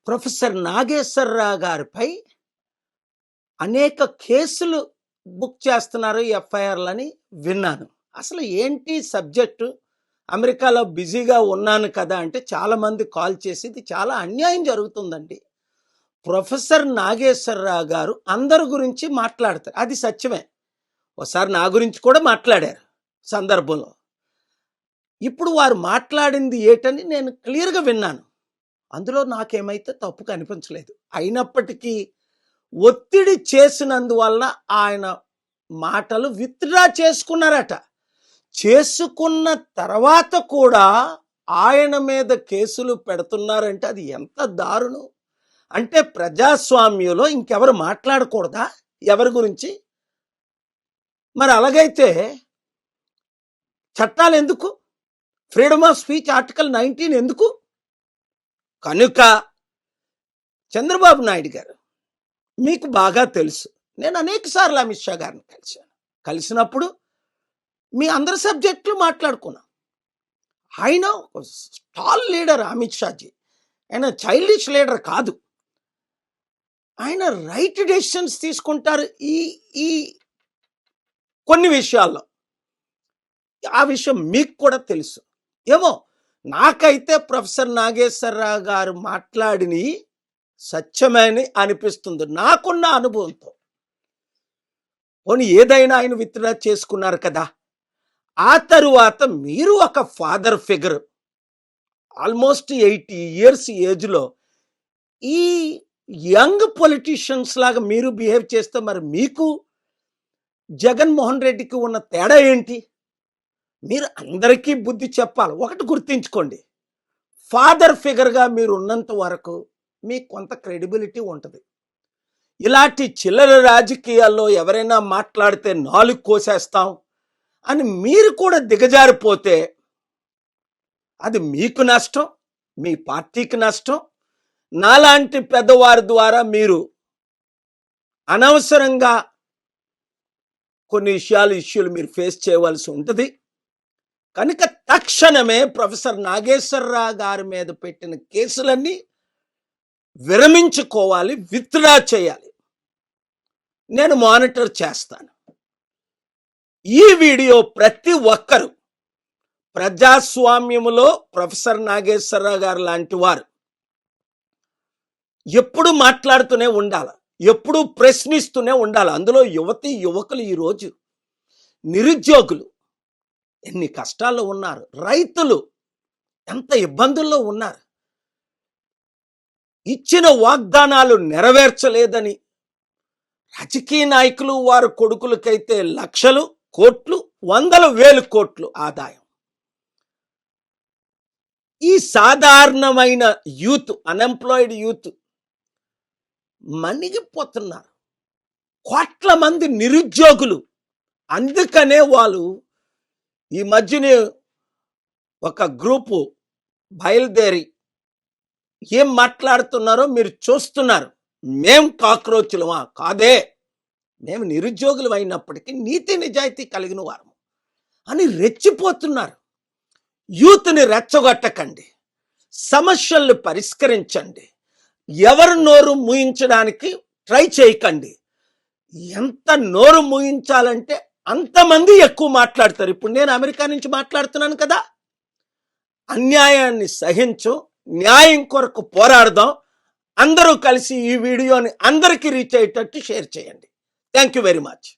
Professor Nageswararao గారిపై అనేక కేసులు బుక్ చేస్తున్నారు ఎఫ్ఐఆర్లని విన్నాను. అసలు ఏంటి సబ్జెక్టు? అమెరికాలో బిజీగా ఉన్నాను కదా అంటే చాలామంది కాల్ చేసి ఇది చాలా అన్యాయం జరుగుతుందండి. ప్రొఫెసర్ నాగేశ్వరరావు గారు అందరి గురించి మాట్లాడతారు, అది సత్యమే. ఒకసారి నా గురించి కూడా మాట్లాడారు సందర్భంలో. ఇప్పుడు వారు మాట్లాడింది ఏటని నేను క్లియర్గా విన్నాను. అందులో నాకేమైతే తప్పు కనిపించలేదు. అయినప్పటికీ ఒత్తిడి చేసినందువల్ల ఆయన మాటలు విత్డ్రా చేసుకున్నారట. చేసుకున్న తర్వాత కూడా ఆయన మీద కేసులు పెడుతున్నారంటే అది ఎంత దారుణం. అంటే ప్రజాస్వామ్యంలో ఇంకెవరు మాట్లాడకూడదా ఎవరి గురించి? మరి అలాగైతే చట్టాలు ఎందుకు? ఫ్రీడమ్ ఆఫ్ స్పీచ్ ఆర్టికల్ 19 ఎందుకు? కనుక చంద్రబాబు నాయుడు గారు, మీకు బాగా తెలుసు, నేను అనేక సార్లు అమిత్ షా గారిని కలిసినప్పుడు మీ అందరి సబ్జెక్టులు మాట్లాడుకున్నాం. ఆయన స్టాల్ లీడర్ అమిత్ షాజీ, ఆయన చైల్డిష్ లీడర్ కాదు. ఆయన రైట్ డెసిషన్స్ తీసుకుంటారు ఈ కొన్ని విషయాల్లో. ఆ విషయం మీకు కూడా తెలుసు. ఏమో నాకైతే ప్రొఫెసర్ నాగేశ్వరరావు గారు మాట్లాడిని సత్యమని అనిపిస్తుంది నాకున్న అనుభవంతో. పోనీ ఏదైనా ఆయన విత్డ్రా చేసుకున్నారు కదా. ఆ తరువాత మీరు ఒక ఫాదర్ ఫిగర్, ఆల్మోస్ట్ 80 years ఏజ్లో ఈ యంగ్ పొలిటీషియన్స్ లాగా మీరు బిహేవ్ చేస్తే మరి మీకు జగన్మోహన్ రెడ్డికి ఉన్న తేడా ఏంటి? మీరు అందరికీ బుద్ధి చెప్పాలి. ఒకటి గుర్తించుకోండి, ఫాదర్ ఫిగర్గా మీరు ఉన్నంత వరకు మీకు కొంత క్రెడిబిలిటీ ఉంటుంది. ఇలాంటి చిల్లర రాజకీయాల్లో ఎవరైనా మాట్లాడితే నాలుగు కోసేస్తాం అని మీరు కూడా దిగజారిపోతే అది మీకు నష్టం, మీ పార్టీకి నష్టం. నాలాంటి పెద్దవారి ద్వారా మీరు అనవసరంగా కొన్ని ఇష్యూలు మీరు ఫేస్ చేయవలసి ఉంటుంది. కనుక తక్షణమే ప్రొఫెసర్ నాగేశ్వరరావు గారి మీద పెట్టిన కేసులన్నీ విరమించుకోవాలి, విత్డ్రా చేయాలి. నేను మానిటర్ చేస్తాను. ఈ వీడియో ప్రతి ఒక్కరూ ప్రజాస్వామ్యములో ప్రొఫెసర్ నాగేశ్వరరావు గారు లాంటి వారు ఎప్పుడు మాట్లాడుతూనే ఉండాలి, ఎప్పుడు ప్రశ్నిస్తూనే ఉండాలి. అందులో యువతి యువకులు ఈరోజు నిరుద్యోగులు ఎన్ని కష్టాల్లో ఉన్నారు, రైతులు ఎంత ఇబ్బందుల్లో ఉన్నారు. ఇచ్చిన వాగ్దానాలు నెరవేర్చలేదని రాజకీయ నాయకులు వారి కొడుకులకైతే లక్షలు, కోట్లు, 100,000 కోట్లు ఆదాయం. ఈ సాధారణమైన యూత్, అన్ఎంప్లాయిడ్ యూత్ మణిగిపోతున్నారు. కోట్ల మంది నిరుద్యోగులు. అందుకనే వాళ్ళు ఈ మధ్యనే ఒక గ్రూపు బయలుదేరి ఏం మాట్లాడుతున్నారో మీరు చూస్తున్నారు. మేం కాక్రోచులమా? కాదే, మేము నిరుద్యోగులు అయినప్పటికీ నీతి నిజాయితీ కలిగిన వారము అని రెచ్చిపోతున్నారు. యూత్ని రెచ్చగొట్టకండి, సమస్యలను పరిష్కరించండి. ఎవరు నోరు మూయించడానికి ట్రై చేయకండి. ఎంత నోరు మూయించాలంటే అంతమంది ఎక్కువ మాట్లాడతారు. ఇప్పుడు నేను అమెరికా నుంచి మాట్లాడుతున్నాను కదా. అన్యాయాన్ని సహించు, న్యాయం కొరకు పోరాడదాం. అందరూ కలిసి ఈ వీడియోని అందరికీ రీచ్ అయ్యేటట్టు షేర్ చేయండి. Thank you very much.